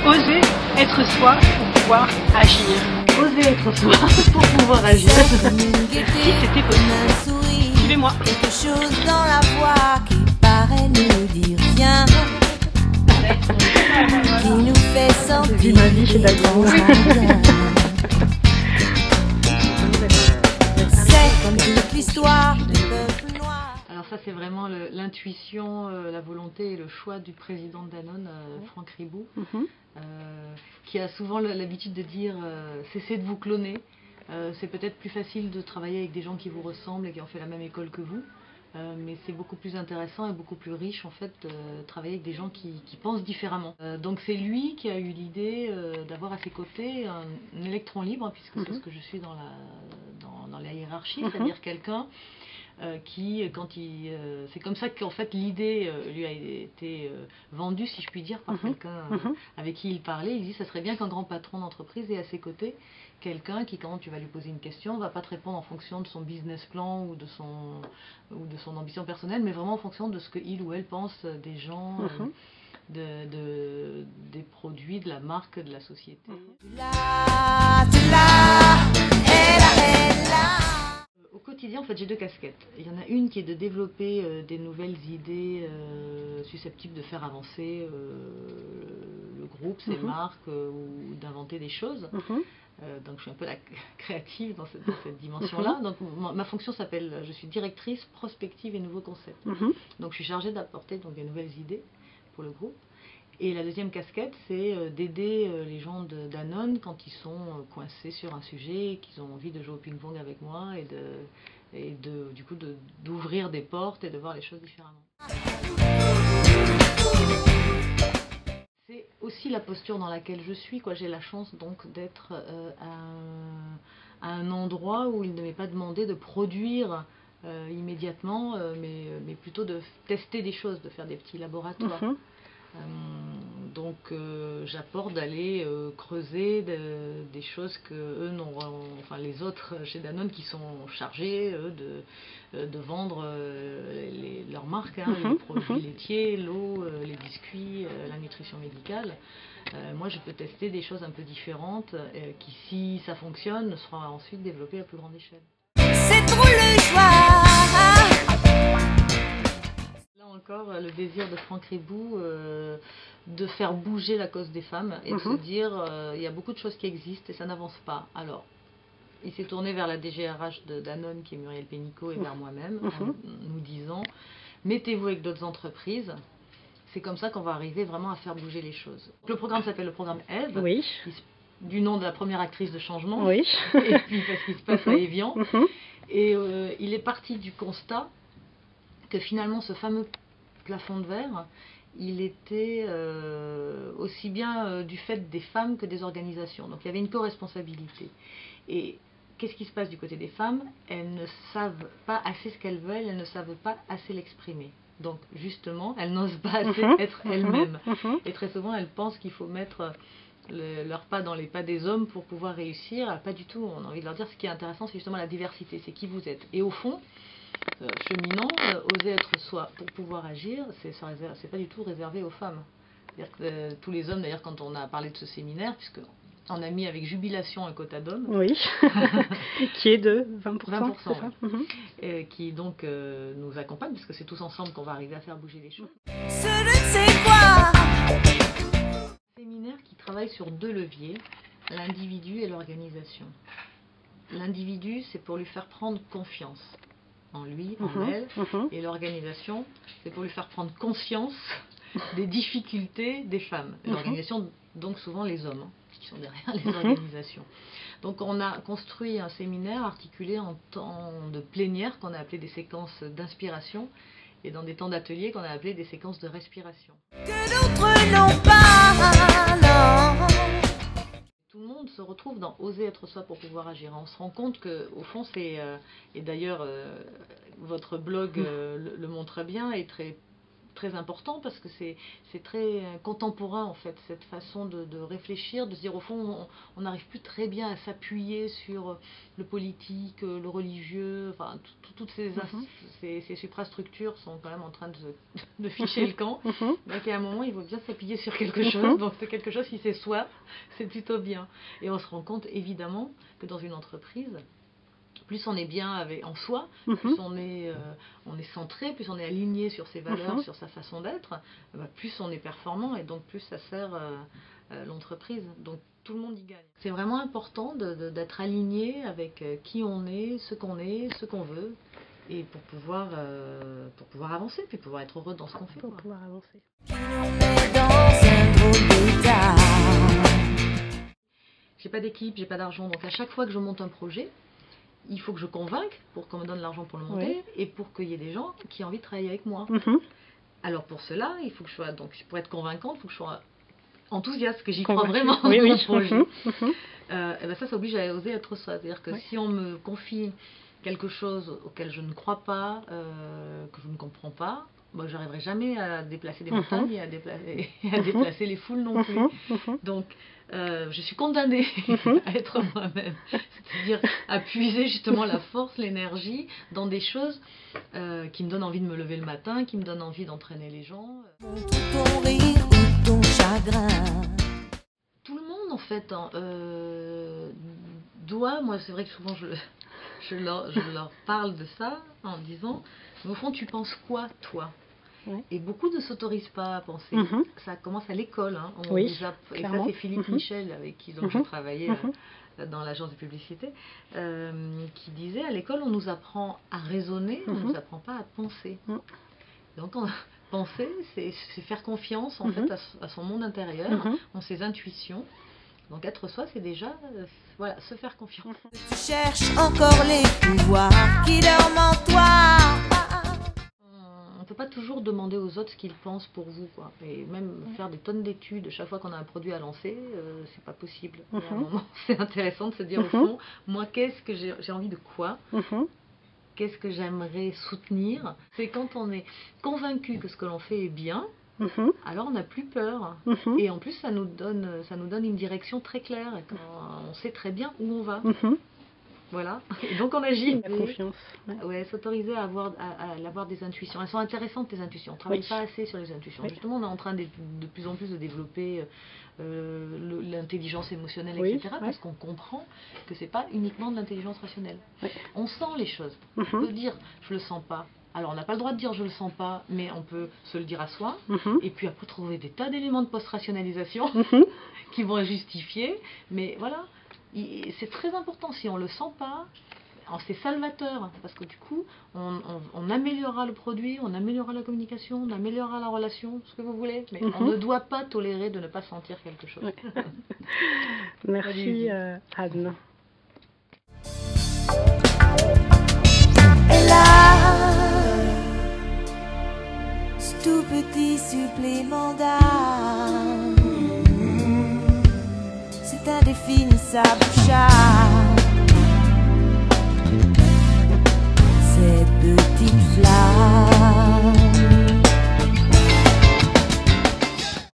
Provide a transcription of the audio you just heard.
Oser être soi pour pouvoir agir. Oser être soi pour pouvoir agir. Si c'était possible. Suivez-moi. Quelque chose dans la voix qui paraît ne dire rien, qui nous fait sentir. J'ai vu ma vie chez Dagon. C'est comme toute l'histoire du peuple noir. Alors ça c'est vraiment l'intuition, la volonté et le choix du président de Danone, Franck Ribou, qui a souvent l'habitude de dire cessez de vous cloner. C'est peut-être plus facile de travailler avec des gens qui vous ressemblent et qui ont fait la même école que vous, mais c'est beaucoup plus intéressant et beaucoup plus riche en fait de travailler avec des gens qui pensent différemment. Donc c'est lui qui a eu l'idée d'avoir à ses côtés un électron libre, puisque c'est ce que je suis dans la hiérarchie, c'est-à-dire quelqu'un qui, c'est comme ça qu'en fait l'idée lui a été vendue, si je puis dire, par quelqu'un avec qui il parlait. Il dit ça serait bien qu'un grand patron d'entreprise ait à ses côtés quelqu'un qui, quand tu vas lui poser une question, va pas te répondre en fonction de son business plan ou de son ambition personnelle, mais vraiment en fonction de ce qu'il ou elle pense des gens, des produits, de la marque, de la société. Au quotidien, en fait, j'ai deux casquettes. Il y en a une qui est de développer des nouvelles idées susceptibles de faire avancer le groupe, ses marques, ou d'inventer des choses. Donc je suis un peu la créative dans cette dimension-là. Donc ma fonction s'appelle, je suis directrice prospective et nouveaux concepts. Donc je suis chargée d'apporter donc des nouvelles idées pour le groupe. Et la deuxième casquette, c'est d'aider les gens de Danone quand ils sont coincés sur un sujet, qu'ils ont envie de jouer au ping-pong avec moi et du coup d'ouvrir des portes et de voir les choses différemment. C'est aussi la posture dans laquelle je suis, quoi. J'ai la chance donc d'être à un endroit où il ne m'est pas demandé de produire immédiatement, mais plutôt de tester des choses, de faire des petits laboratoires. Donc j'apporte d'aller creuser des choses que eux enfin les autres chez Danone qui sont chargés de vendre leurs marques, les produits laitiers, l'eau, les biscuits, la nutrition médicale. Moi je peux tester des choses un peu différentes qui, si ça fonctionne, sera ensuite développées à plus grande échelle. C'est trop le choix. Là encore, le désir de Franck Ribou de faire bouger la cause des femmes et de se dire il y a beaucoup de choses qui existent et ça n'avance pas. Alors, il s'est tourné vers la DGRH de Danone, qui est Muriel Pénicaud, et vers moi-même, en nous disant mettez-vous avec d'autres entreprises. C'est comme ça qu'on va arriver vraiment à faire bouger les choses. Le programme s'appelle le programme Eve, du nom de la première actrice de changement, et puis parce qu'il se passe à Évian. Et il est parti du constat que finalement ce fameux plafond de verre, il était aussi bien du fait des femmes que des organisations. Donc il y avait une co-responsabilité. Et qu'est-ce qui se passe du côté des femmes? Elles ne savent pas assez ce qu'elles veulent, elles ne savent pas assez l'exprimer. Donc justement, elles n'osent pas assez être elles-mêmes. Et très souvent, elles pensent qu'il faut mettre leurs pas dans les pas des hommes pour pouvoir réussir. Pas du tout, on a envie de leur dire, ce qui est intéressant, c'est justement la diversité, c'est qui vous êtes. Et au fond, cheminant, oser être soi pour pouvoir agir, c'est pas du tout réservé aux femmes. C'est-à-dire que tous les hommes, d'ailleurs, quand on a parlé de ce séminaire, puisque on a mis avec jubilation un quota d'hommes, Qui est de 20%, c'est ça et qui donc nous accompagne, parce que c'est tous ensemble qu'on va arriver à faire bouger les choses. Ce ne sais quoi. Un séminaire qui travaille sur deux leviers, l'individu et l'organisation. L'individu, c'est pour lui faire prendre confiance en lui, en elle, et l'organisation, c'est pour lui faire prendre conscience des difficultés des femmes. L'organisation, donc souvent les hommes, qui sont derrière les organisations. Donc on a construit un séminaire articulé en temps de plénière qu'on a appelé des séquences d'inspiration, et dans des temps d'atelier qu'on a appelé des séquences de respiration. Que d'autres n'ont pas, non. Tout le monde se retrouve dans oser être soi pour pouvoir agir. On se rend compte qu'au fond, c'est, et d'ailleurs votre blog le montre bien, est très très important parce que c'est très contemporain en fait, cette façon de réfléchir, de se dire au fond on n'arrive plus très bien à s'appuyer sur le politique, le religieux, enfin toutes ces suprastructures sont quand même en train de ficher le camp. Donc à un moment il faut bien s'appuyer sur quelque chose, donc c'est quelque chose, si c'est soi, c'est plutôt bien. Et on se rend compte évidemment que dans une entreprise, plus on est bien en soi, plus on est centré, plus on est aligné sur ses valeurs, sur sa façon d'être, plus on est performant et donc plus ça sert l'entreprise. Donc tout le monde y gagne. C'est vraiment important d'être aligné avec qui on est, ce qu'on veut, et pour pouvoir avancer, puis pouvoir être heureux dans ce qu'on fait. Pour pouvoir avancer. J'ai pas d'équipe, j'ai pas d'argent, donc à chaque fois que je monte un projet, il faut que je convainque pour qu'on me donne l'argent pour le monter et pour qu'il y ait des gens qui aient envie de travailler avec moi. Alors pour cela, il faut que je sois, donc pour être convaincante, il faut que je sois enthousiaste, que j'y crois vraiment dans mon projet. Et ben ça oblige à oser être soi. C'est-à-dire que si on me confie quelque chose auquel je ne crois pas, que je ne comprends pas, bon, j'arriverai jamais à déplacer des montagnes et à déplacer les foules non plus. Donc, je suis condamnée à être moi-même. C'est-à-dire à puiser justement la force, l'énergie dans des choses qui me donnent envie de me lever le matin, qui me donnent envie d'entraîner les gens. Ton rire ou ton chagrin. Tout le monde, en fait, doit... Moi, c'est vrai que souvent, je leur parle de ça en disant, au fond, tu penses quoi, toi ? Et beaucoup ne s'autorisent pas à penser. Ça commence à l'école. Hein. Et ça, c'est Philippe Michel, avec qui je travaillais dans l'agence de publicité, qui disait, à l'école, on nous apprend à raisonner, on ne nous apprend pas à penser. Donc, penser, c'est faire confiance en fait, à son monde intérieur, en ses intuitions. Donc être soi, c'est déjà se faire confiance. Tu cherches encore les pouvoirs qui dorment en toi. On ne peut pas toujours demander aux autres ce qu'ils pensent pour vous, quoi. Et même faire des tonnes d'études chaque fois qu'on a un produit à lancer, c'est pas possible. À un moment, c'est intéressant de se dire au fond, moi, qu'est-ce que j'ai envie de quoi? Qu'est-ce que j'aimerais soutenir? C'est quand on est convaincu que ce que l'on fait est bien, alors on n'a plus peur. Et en plus, ça nous donne une direction très claire. Et on sait très bien où on va. Voilà. Et donc on agit. La confiance. Ouais, s'autoriser à avoir des intuitions. Elles sont intéressantes, les intuitions. On ne travaille pas assez sur les intuitions. Justement, on est en train de plus en plus de développer l'intelligence émotionnelle, etc. Parce qu'on comprend que c'est pas uniquement de l'intelligence rationnelle. On sent les choses. On peut dire je le sens pas. Alors on n'a pas le droit de dire je le sens pas, mais on peut se le dire à soi. Et puis après trouver des tas d'éléments de post-rationalisation qui vont justifier. Mais voilà. C'est très important, si on ne le sent pas, c'est salvateur, parce que du coup, on améliorera le produit, on améliorera la communication, on améliorera la relation, ce que vous voulez, mais on ne doit pas tolérer de ne pas sentir quelque chose. Merci Anne. Et là, ce tout petit supplément d'âme, c'est indéfinissable charme.